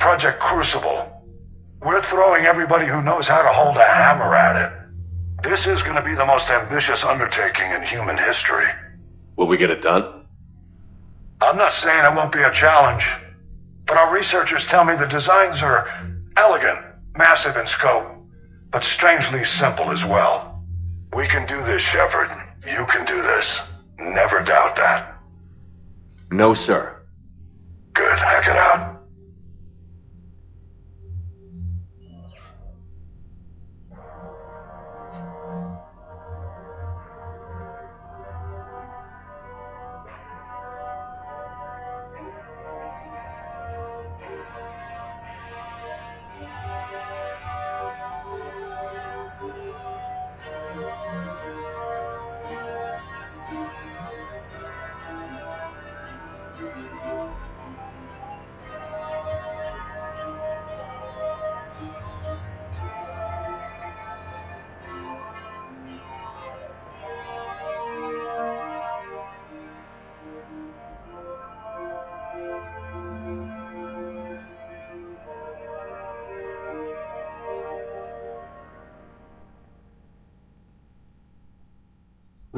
Project Crucible. We're throwing everybody who knows how to hold a hammer at it. This is going to be the most ambitious undertaking in human history. Will we get it done? I'm not saying it won't be a challenge, but our researchers tell me the designs are elegant, massive in scope, but strangely simple as well. We can do this, Shepard. You can do this. Never doubt that. No, sir. Good. Hack it out.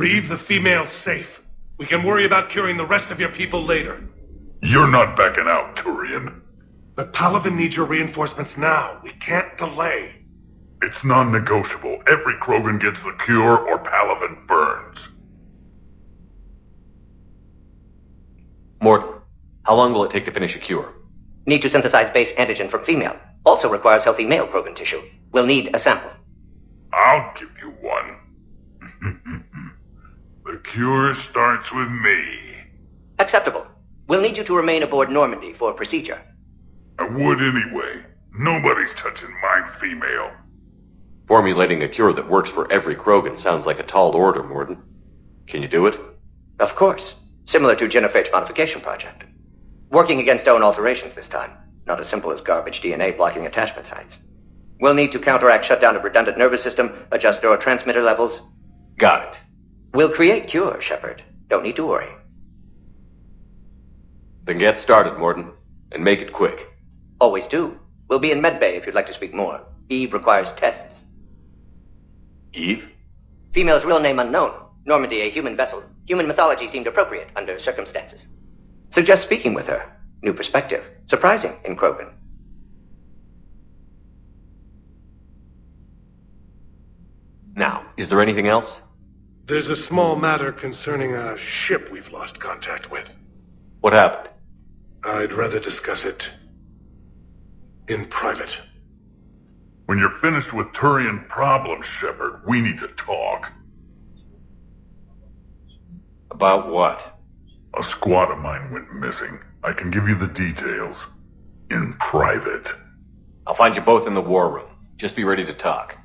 Leave the female safe. We can worry about curing the rest of your people later. You're not backing out, Turian. But Palaven needs your reinforcements now. We can't delay. It's non-negotiable. Every Krogan gets the cure or Palaven burns. Morton, how long will it take to finish a cure? Need to synthesize base antigen from female. Also requires healthy male Krogan tissue. We'll need a sample. I'll give you one. The cure starts with me. Acceptable. We'll need you to remain aboard Normandy for procedure. I would anyway. Nobody's touching my female. Formulating a cure that works for every Krogan sounds like a tall order, Morton. Can you do it? Of course. Similar to Genophage Modification Project. Working against own alterations this time. Not as simple as garbage DNA blocking attachment sites. We'll need to counteract shutdown of redundant nervous system, adjust neurotransmitter levels. Got it. We'll create cure, Shepard. Don't need to worry. Then get started, Morton, and make it quick. Always do. We'll be in medbay if you'd like to speak more. Eve requires tests. Eve? Female's real name unknown. Normandy a human vessel. Human mythology seemed appropriate under circumstances. Suggest speaking with her. New perspective. Surprising in Krogan. Now, is there anything else? There's a small matter concerning a ship we've lost contact with. What happened? I'd rather discuss it in private. When you're finished with Turian problems, Shepard, we need to talk. About what? A squad of mine went missing. I can give you the details. In private. I'll find you both in the war room. Just be ready to talk.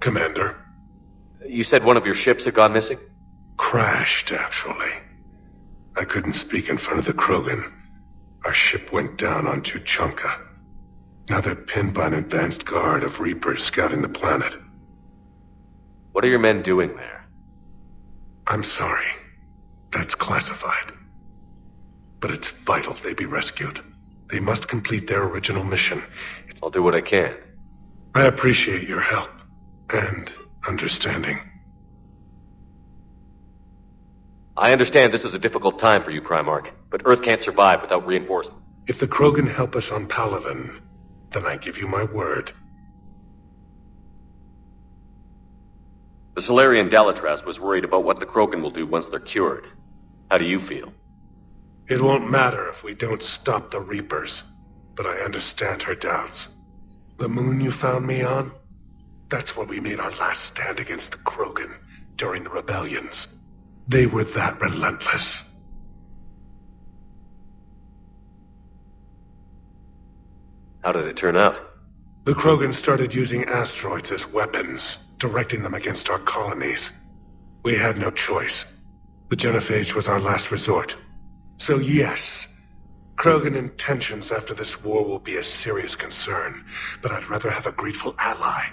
Commander. You said one of your ships had gone missing? Crashed, actually. I couldn't speak in front of the Krogan. Our ship went down on Tuchanka. Now they're pinned by an advanced guard of Reapers scouting the planet. What are your men doing there? I'm sorry. That's classified. But it's vital they be rescued. They must complete their original mission. I'll do what I can. I appreciate your help and understanding. I understand this is a difficult time for you, Primarch, but Earth can't survive without reinforcement. If the Krogan help us on Palaven, then I give you my word. The Solarian Dalatras was worried about what the Krogan will do once they're cured. How do you feel? It won't matter if we don't stop the Reapers, but I understand her doubts. The moon you found me on? That's where we made our last stand against the Krogan during the rebellions. They were that relentless. How did it turn out? The Krogan started using asteroids as weapons, directing them against our colonies. We had no choice. The Genophage was our last resort. So yes, Krogan intentions after this war will be a serious concern, but I'd rather have a grateful ally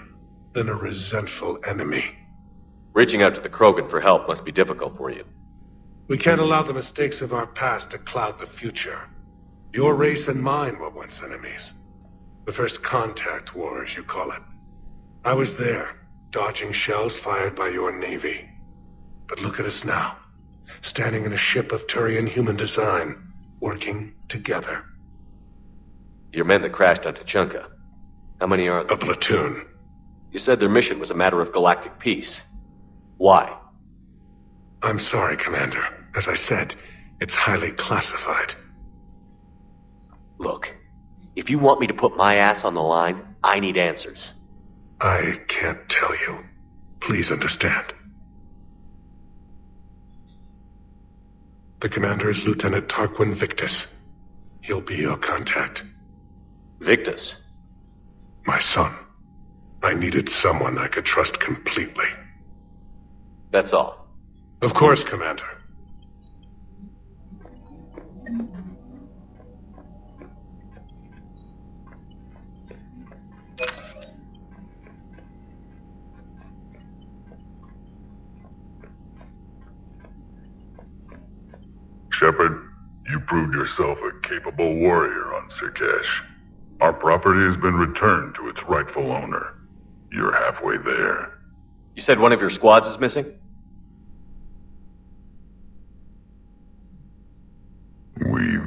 than a resentful enemy. Reaching out to the Krogan for help must be difficult for you. We can't allow the mistakes of our past to cloud the future. Your race and mine were once enemies. The first contact war, as you call it. I was there, dodging shells fired by your navy. But look at us now, standing in a ship of Turian human design, working together. Your men that crashed on Tuchanka. How many are there? A platoon. You said their mission was a matter of galactic peace. Why? I'm sorry, Commander. As I said, it's highly classified. Look, if you want me to put my ass on the line, I need answers. I can't tell you. Please understand. The commander is Lieutenant Tarquin Victus. He'll be your contact. Victus? My son. I needed someone I could trust completely. That's all. Of course, Commander. Shepard, you proved yourself a capable warrior on Sirkesh. Our property has been returned to its rightful owner. You're halfway there. You said one of your squads is missing? We've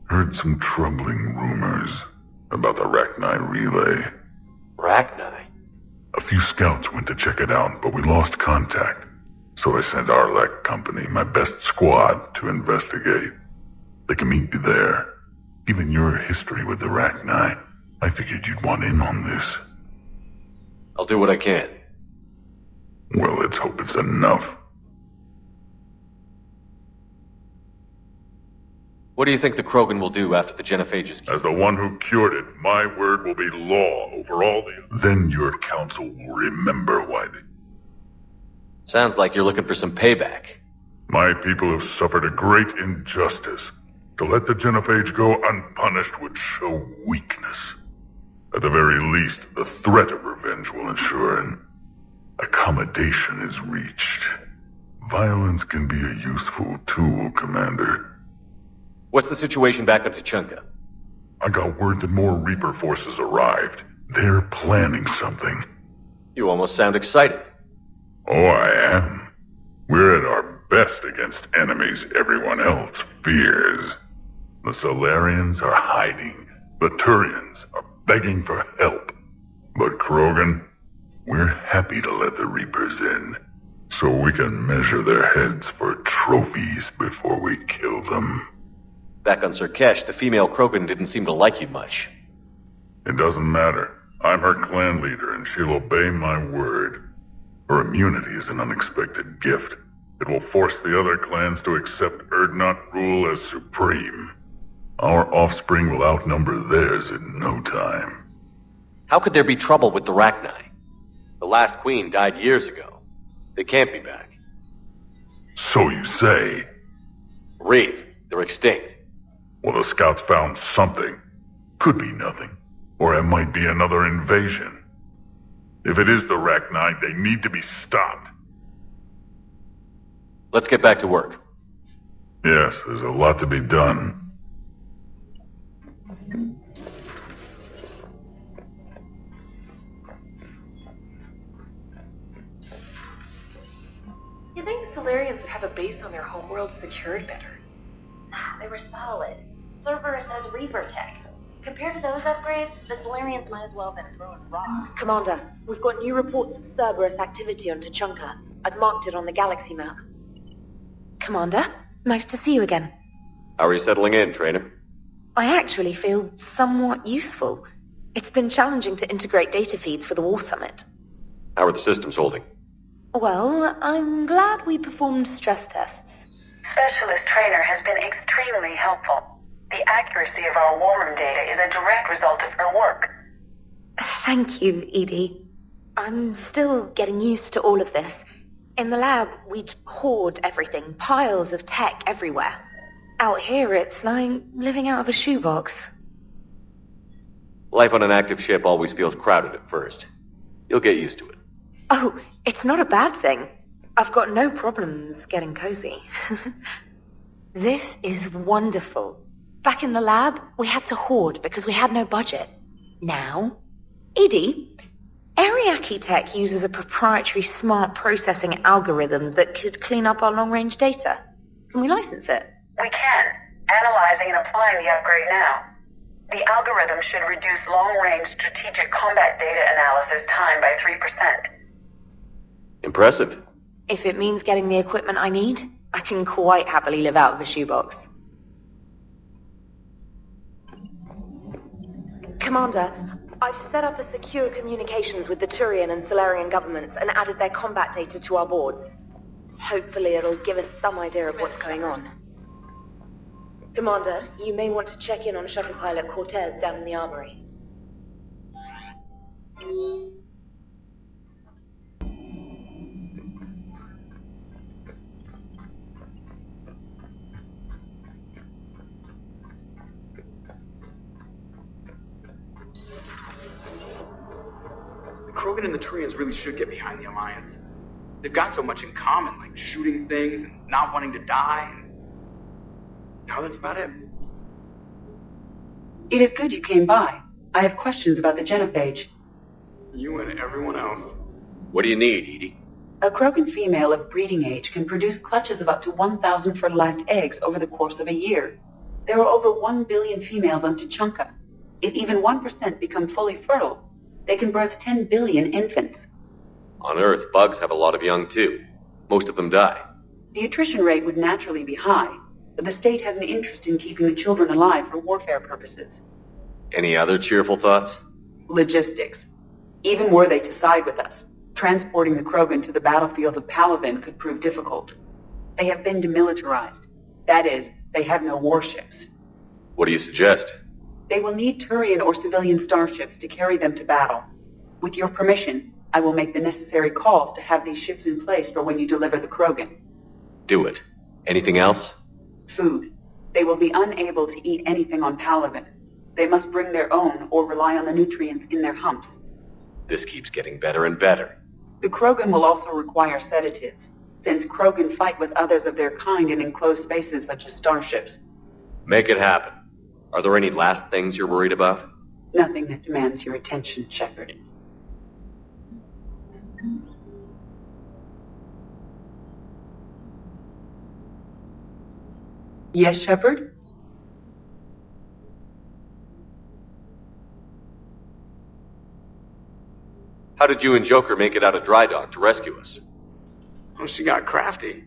heard some troubling rumors about the Rachni relay. Rachni? A few scouts went to check it out, but we lost contact. So I sent Arlec Company, my best squad, to investigate. They can meet you there. Given your history with the Rachni, I figured you'd want in on this. I'll do what I can. Well, let's hope it's enough. What do you think the Krogan will do after the Genophage is As the one who cured it, my word will be law over all the... Then your council will remember why they... Sounds like you're looking for some payback. My people have suffered a great injustice. To let the Genophage go unpunished would show weakness. At the very least, the threat of revenge will ensure an accommodation is reached. Violence can be a useful tool, Commander. What's the situation back on Tuchanka? I got word that more Reaper forces arrived. They're planning something. You almost sound excited. Oh, I am. We're at our best against enemies everyone else fears. The Solarians are hiding. The Turians are begging for help. But Krogan, we're happy to let the Reapers in, so we can measure their heads for trophies before we kill them. Back on Sirkesh, the female Krogan didn't seem to like you much. It doesn't matter. I'm her clan leader, and she'll obey my word. Her immunity is an unexpected gift. It will force the other clans to accept Urdnot rule as supreme. Our offspring will outnumber theirs in no time. How could there be trouble with the Rachni? The last queen died years ago. They can't be back. So you say. Reeve, they're extinct. Well, the scouts found something. Could be nothing. Or it might be another invasion. If it is the Rachni, they need to be stopped. Let's get back to work. Yes, there's a lot to be done. You think the Solarians would have a base on their homeworld secured better? They were solid. Cerberus has Reaper tech. Compared to those upgrades, the Solarians might as well have been throwing rocks. Commander, we've got new reports of Cerberus activity on Tuchanka. I've marked it on the galaxy map. Commander, nice to see you again. How are you settling in, Trainer? I actually feel somewhat useful. It's been challenging to integrate data feeds for the War Summit. How are the systems holding? Well, I'm glad we performed stress tests. Specialist Trainer has been extremely helpful. The accuracy of our war room data is a direct result of her work. Thank you, Edie. I'm still getting used to all of this. In the lab, we'd hoard everything, piles of tech everywhere. Out here, it's like living out of a shoebox. Life on an active ship always feels crowded at first. You'll get used to it. Oh, it's not a bad thing. I've got no problems getting cozy. This is wonderful. Back in the lab, we had to hoard because we had no budget. Now, Edie, Ariake Tech uses a proprietary smart processing algorithm that could clean up our long-range data. Can we license it? We can. Analyzing and applying the upgrade now. The algorithm should reduce long-range strategic combat data analysis time by 3%. Impressive. If it means getting the equipment I need, I can quite happily live out of a shoebox. Commander, I've set up a secure communications with the Turian and Solarian governments and added their combat data to our boards. Hopefully it'll give us some idea of what's going on. Commander, you may want to check in on shuttle pilot Cortez down in the armory. Krogan and the Turians really should get behind the Alliance. They've got so much in common, like shooting things and not wanting to die. Now that's about it. It is good you came by. I have questions about the genophage. You and everyone else. What do you need, Edie? A Krogan female of breeding age can produce clutches of up to 1,000 fertilized eggs over the course of a year. There are over 1 billion females on Tuchanka. If even 1% become fully fertile, they can birth 10 billion infants. On Earth, bugs have a lot of young too. Most of them die. The attrition rate would naturally be high, but the state has an interest in keeping the children alive for warfare purposes. Any other cheerful thoughts? Logistics. Even were they to side with us, transporting the Krogan to the battlefield of Palaven could prove difficult. They have been demilitarized. That is, they have no warships. What do you suggest? They will need Turian or civilian starships to carry them to battle. With your permission, I will make the necessary calls to have these ships in place for when you deliver the Krogan. Do it. Anything else? Food. They will be unable to eat anything on Palaven. They must bring their own or rely on the nutrients in their humps. This keeps getting better and better. The Krogan will also require sedatives, since Krogan fight with others of their kind in enclosed spaces such as starships. Make it happen. Are there any last things you're worried about? Nothing that demands your attention, Shepard. Yes, Shepard? How did you and Joker make it out of dry dock to rescue us? Oh, she got crafty.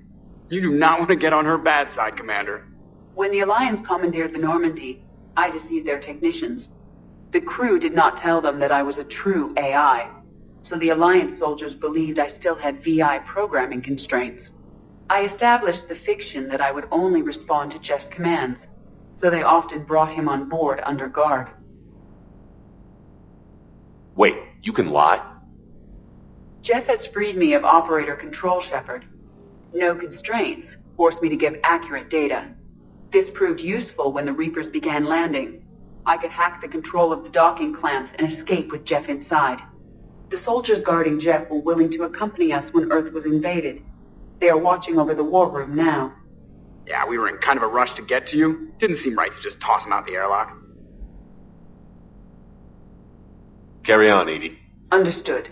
You do not want to get on her bad side, Commander. When the Alliance commandeered the Normandy, I deceived their technicians. The crew did not tell them that I was a true AI, so the Alliance soldiers believed I still had VI programming constraints. I established the fiction that I would only respond to Jeff's commands, so they often brought him on board under guard. Wait, you can lie? Jeff has freed me of operator control, Shepard. No constraints forced me to give accurate data. This proved useful when the Reapers began landing. I could hack the control of the docking clamps and escape with Jeff inside. The soldiers guarding Jeff were willing to accompany us when Earth was invaded. They are watching over the war room now. Yeah, we were in kind of a rush to get to you. Didn't seem right to just toss him out the airlock. Carry on, Edie. Understood.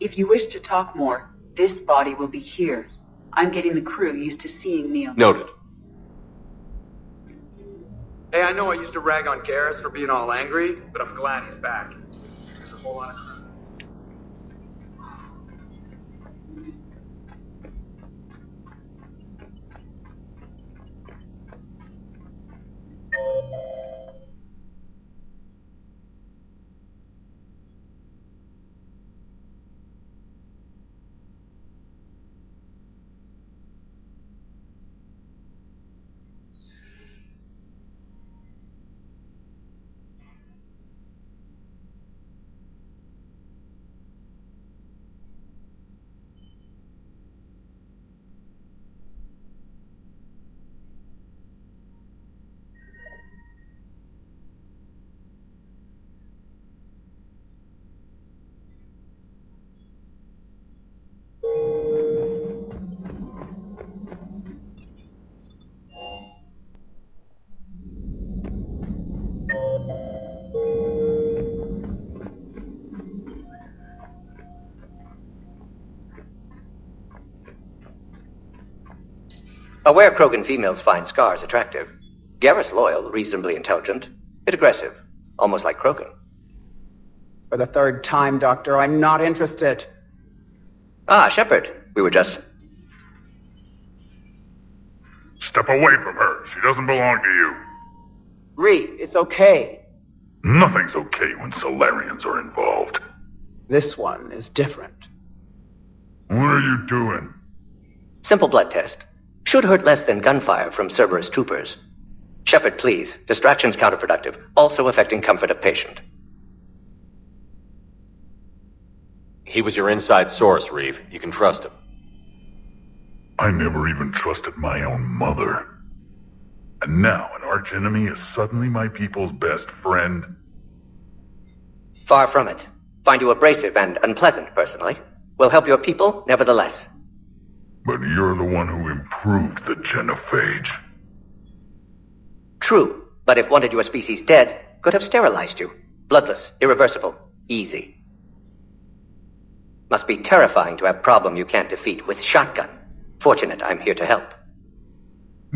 If you wish to talk more, this body will be here. I'm getting the crew used to seeing Neil. Noted. Hey, I know I used to rag on Garrus for being all angry, but I'm glad he's back. There's a whole lot of... Aware Krogan females find scars attractive. Garrus loyal, reasonably intelligent, bit aggressive, almost like Krogan. For the third time, Doctor, I'm not interested. Ah, Shepard. We were just... Step away from her. She doesn't belong to you. Ree, it's okay. Nothing's okay when Solarians are involved. This one is different. What are you doing? Simple blood test. Should hurt less than gunfire from Cerberus troopers. Shepard, please. Distraction's counterproductive, also affecting comfort of patient. He was your inside source, Reeve. You can trust him. I never even trusted my own mother. And now an archenemy is suddenly my people's best friend? Far from it. Find you abrasive and unpleasant, personally. Will help your people, nevertheless. But you're the one who improved the genophage. True, but if wanted your species dead, could have sterilized you. Bloodless, irreversible, easy. Must be terrifying to have problem you can't defeat with shotgun. Fortunate I'm here to help.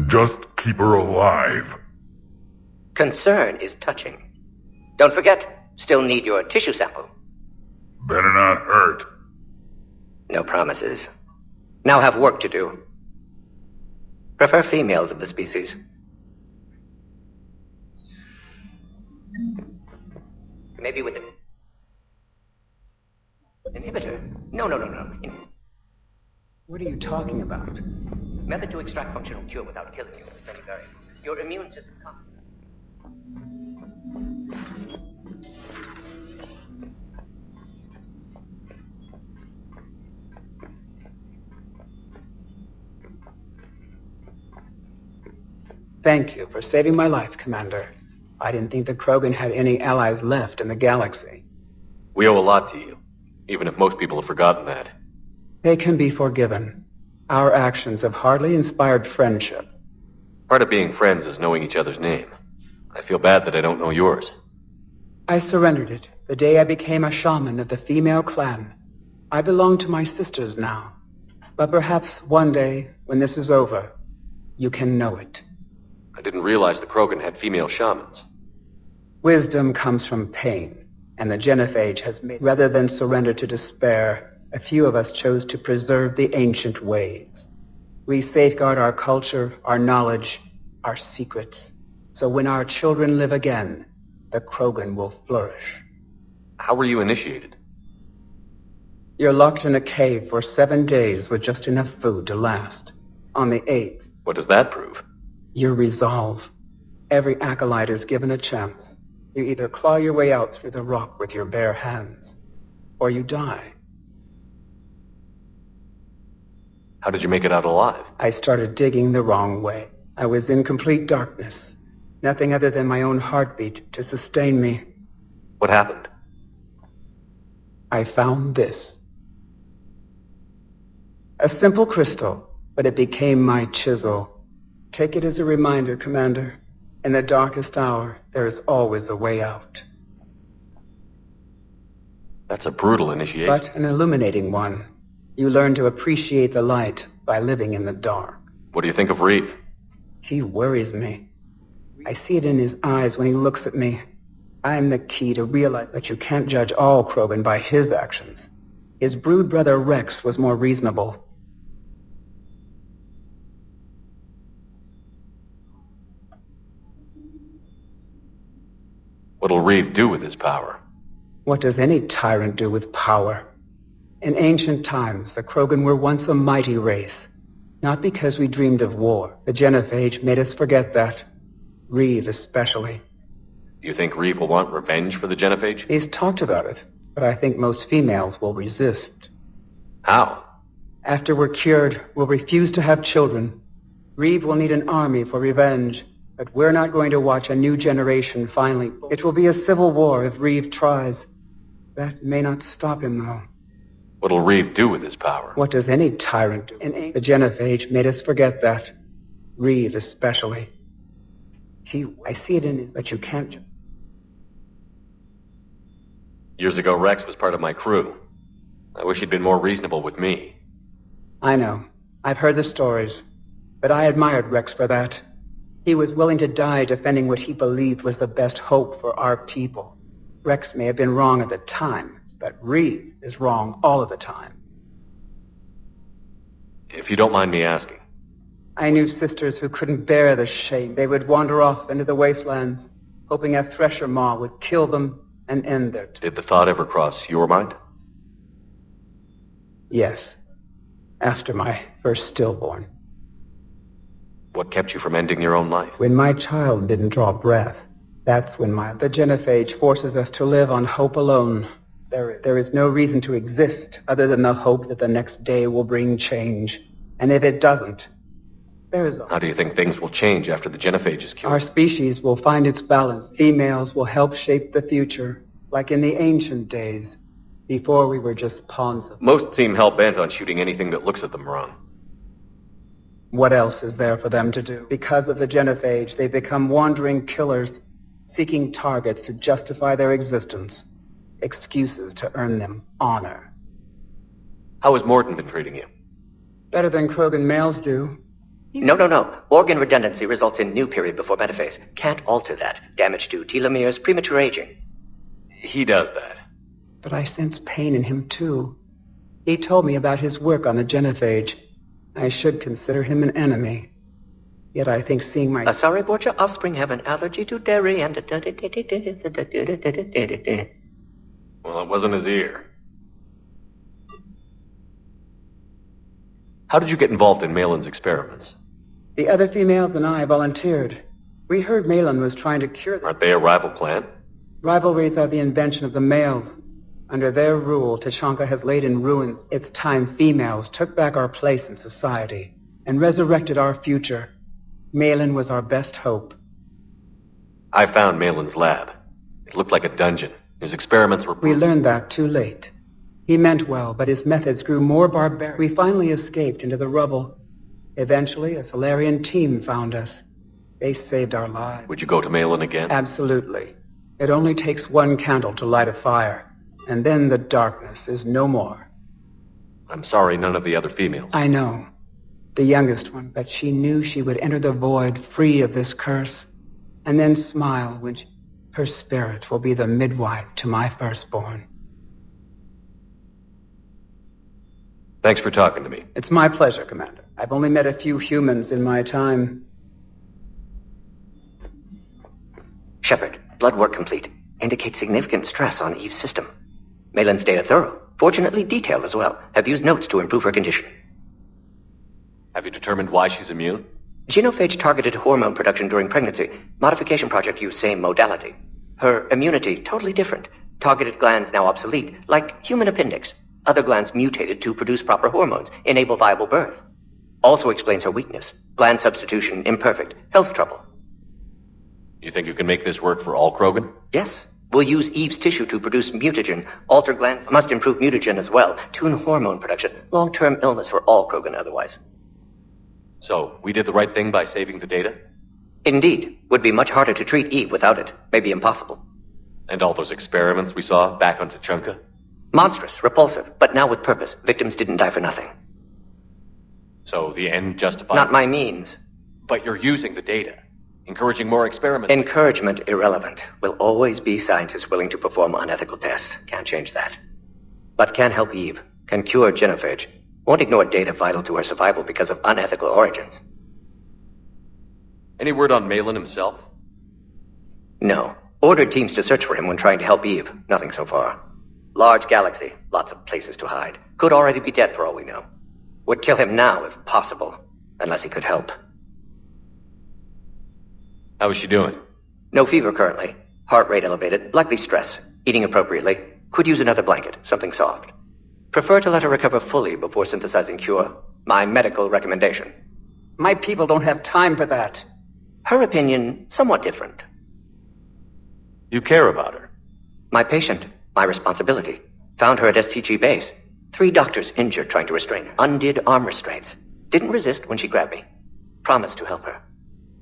Just keep her alive. Concern is touching. Don't forget, still need your tissue sample. Better not hurt. No promises. Now have work to do. Prefer females of the species. Maybe with an inhibitor. No. What are you talking about? Method to extract functional cure without killing you is many variables. Your immune system comes. Thank you for saving my life, Commander. I didn't think the Krogan had any allies left in the galaxy. We owe a lot to you, even if most people have forgotten that. They can be forgiven. Our actions have hardly inspired friendship. Part of being friends is knowing each other's name. I feel bad that I don't know yours. I surrendered it the day I became a shaman of the female clan. I belong to my sisters now. But perhaps one day, when this is over, you can know it. I didn't realize the Krogan had female shamans. Wisdom comes from pain, and the genophage has made... Rather than surrender to despair, a few of us chose to preserve the ancient ways. We safeguard our culture, our knowledge, our secrets. So when our children live again, the Krogan will flourish. How were you initiated? You're locked in a cave for 7 days with just enough food to last. on the 8th. What does that prove? Your resolve. Every acolyte is given a chance. You either claw your way out through the rock with your bare hands, or you die. How did you make it out alive? I started digging the wrong way. I was in complete darkness. Nothing other than my own heartbeat to sustain me. What happened? I found this. A simple crystal, but it became my chisel. Take it as a reminder, Commander. In the darkest hour, there is always a way out. That's a brutal initiation. But an illuminating one. You learn to appreciate the light by living in the dark. What do you think of Reeve? He worries me. I see it in his eyes when he looks at me. I'm the key to realize that you can't judge all Krogan by his actions. His brood brother Rex was more reasonable. What'll Reeve do with his power? What does any tyrant do with power? In ancient times, the Krogan were once a mighty race. Not because we dreamed of war. The Genophage made us forget that. Reeve especially. Do you think Reeve will want revenge for the Genophage? He's talked about it, but I think most females will resist. How? After we're cured, we'll refuse to have children. Reeve will need an army for revenge, but we're not going to watch a new generation finally. It will be a civil war if Reeve tries. That may not stop him, though. What'll Reeve do with his power? What does any tyrant do? The Genophage made us forget that. Reeve especially. I see it in him, but you can't... Years ago, Rex was part of my crew. I wish he'd been more reasonable with me. I know. I've heard the stories. But I admired Rex for that. He was willing to die defending what he believed was the best hope for our people. Rex may have been wrong at the time, but Reeve is wrong all of the time. If you don't mind me asking. I knew sisters who couldn't bear the shame. They would wander off into the wastelands, hoping a Thresher Maw would kill them and end their... Did the thought ever cross your mind? Yes. After my first stillborn. What kept you from ending your own life? When my child didn't draw breath, that's when the Genophage forces us to live on hope alone. There is no reason to exist other than the hope that the next day will bring change. And if it doesn't, there is... How do you think things will change after the Genophage is cured? Our species will find its balance. Females will help shape the future, like in the ancient days, before we were just pawns of... Most seem hell-bent on shooting anything that looks at them wrong. What else is there for them to do? Because of the Genophage, they've become wandering killers, seeking targets to justify their existence. Excuses to earn them honor. How has Morton been treating you? Better than Krogan males do. No. Organ redundancy results in new period before metaphase. Can't alter that. Damage to telomeres, premature aging. He does that. But I sense pain in him, too. He told me about his work on the Genophage. I should consider him an enemy. Yet I think seeing my... Sorry, Borgia, offspring have an allergy to dairy and... Well, it wasn't his ear. How did you get involved in Malin's experiments? The other females and I volunteered. We heard Malin was trying to cure them. Aren't they a rival clan? Rivalries are the invention of the males. Under their rule, Tuchanka has laid in ruins. It's time females took back our place in society and resurrected our future. Malin was our best hope. I found Malin's lab. It looked like a dungeon. His experiments were... We learned that too late. He meant well, but his methods grew more barbaric. We finally escaped into the rubble. Eventually, a Solarian team found us. They saved our lives. Would you go to Malin again? Absolutely. It only takes one candle to light a fire, and then the darkness is no more. I'm sorry none of the other females. I know. The youngest one, but she knew she would enter the void free of this curse, and then smile when her spirit will be the midwife to my firstborn. Thanks for talking to me. It's my pleasure, Commander. I've only met a few humans in my time. Shepard, blood work complete. Indicates significant stress on Eve's system. Malin's data thorough. Fortunately detailed as well. Have used notes to improve her condition. Have you determined why she's immune? Genophage targeted hormone production during pregnancy. Modification project used same modality. Her immunity, totally different. Targeted glands now obsolete, like human appendix. Other glands mutated to produce proper hormones, enable viable birth. Also explains her weakness. Gland substitution imperfect. Health trouble. You think you can make this work for all Krogan? Yes. We'll use Eve's tissue to produce mutagen. Alter gland must improve mutagen as well. Tune hormone production. Long-term illness for all Krogan otherwise. So, we did the right thing by saving the data? Indeed. Would be much harder to treat Eve without it. Maybe impossible. And all those experiments we saw back on Tuchanka? Monstrous, repulsive, but now with purpose. Victims didn't die for nothing. So the end justifies... Not my means. But you're using the data. Encouraging more experiments. Encouragement irrelevant. Will always be scientists willing to perform unethical tests. Can't change that. But can help Eve. Can cure genophage. Won't ignore data vital to her survival because of unethical origins. Any word on Malin himself? No. Ordered teams to search for him when trying to help Eve. Nothing so far. Large galaxy. Lots of places to hide. Could already be dead for all we know. Would kill him now if possible. Unless he could help. How is she doing? No fever currently. Heart rate elevated. Likely stress. Eating appropriately. Could use another blanket. Something soft. Prefer to let her recover fully before synthesizing cure. My medical recommendation. My people don't have time for that. Her opinion, somewhat different. You care about her. My patient. My responsibility. Found her at STG base. 3 doctors injured trying to restrain her. Undid arm restraints. Didn't resist when she grabbed me. Promised to help her.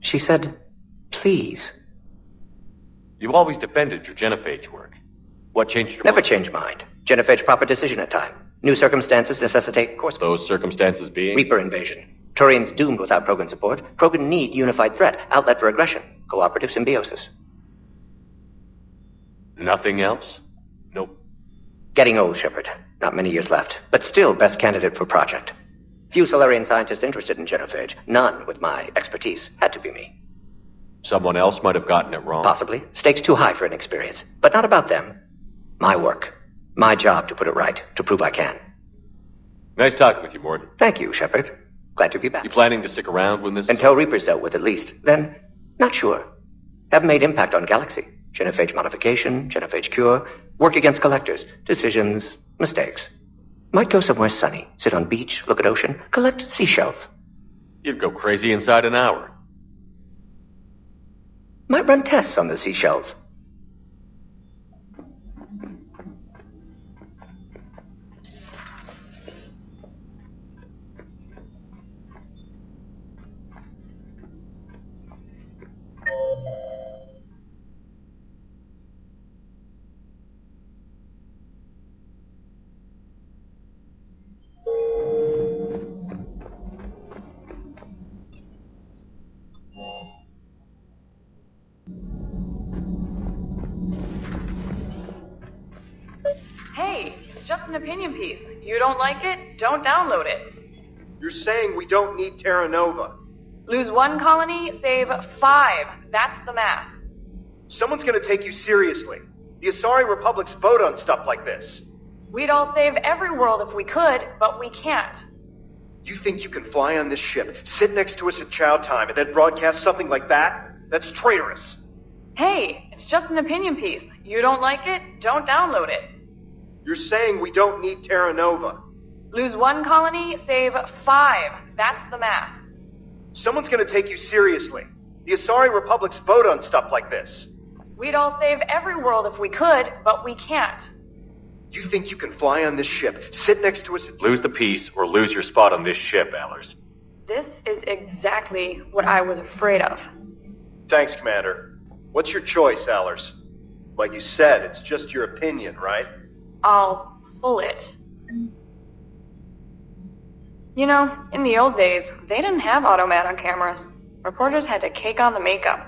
She said, please. You've always defended your genophage work. What changed your Never mind? change mind. Genophage proper decision at time. New circumstances necessitate course. Those circumstances being? Reaper invasion. Turians doomed without Krogan support. Krogan need unified threat. Outlet for aggression. Cooperative symbiosis. Nothing else? Nope. Getting old, Shepard. Not many years left. But still best candidate for project. Few Solarian scientists interested in genophage. None with my expertise. Had to be me. Someone else might have gotten it wrong. Possibly. Stakes too high for inexperience. But not about them. My work. My job to put it right. To prove I can. Nice talking with you, Mord. Thank you, Shepard. Glad to be back. You planning to stick around when this... Until Reaper's dealt with, at least. Then, not sure. Haven't made impact on Galaxy. Genophage modification, genophage cure, work against collectors, decisions, mistakes. Might go somewhere sunny, sit on beach, look at ocean, collect seashells. You'd go crazy inside an hour. Might run tests on the seashells. Hey, it's just an opinion piece. You don't like it? Don't download it. You're saying we don't need Terra Nova. Lose 1 colony, save 5. That's the math. Someone's gonna take you seriously. The Asari Republics vote on stuff like this. We'd all save every world if we could, but we can't. You think you can fly on this ship, sit next to us at chow time, and then broadcast something like that? That's traitorous. Hey, it's just an opinion piece. You don't like it? Don't download it. You're saying we don't need Terra Nova. Lose 1 colony, save 5. That's the math. Someone's gonna take you seriously. The Asari Republics vote on stuff like this. We'd all save every world if we could, but we can't. You think you can fly on this ship, sit next to us... Lose the peace or lose your spot on this ship, Allers. This is exactly what I was afraid of. Thanks, Commander. What's your choice, Allers? Like you said, it's just your opinion, right? I'll pull it. You know, in the old days, they didn't have automat on cameras. Reporters had to cake on the makeup.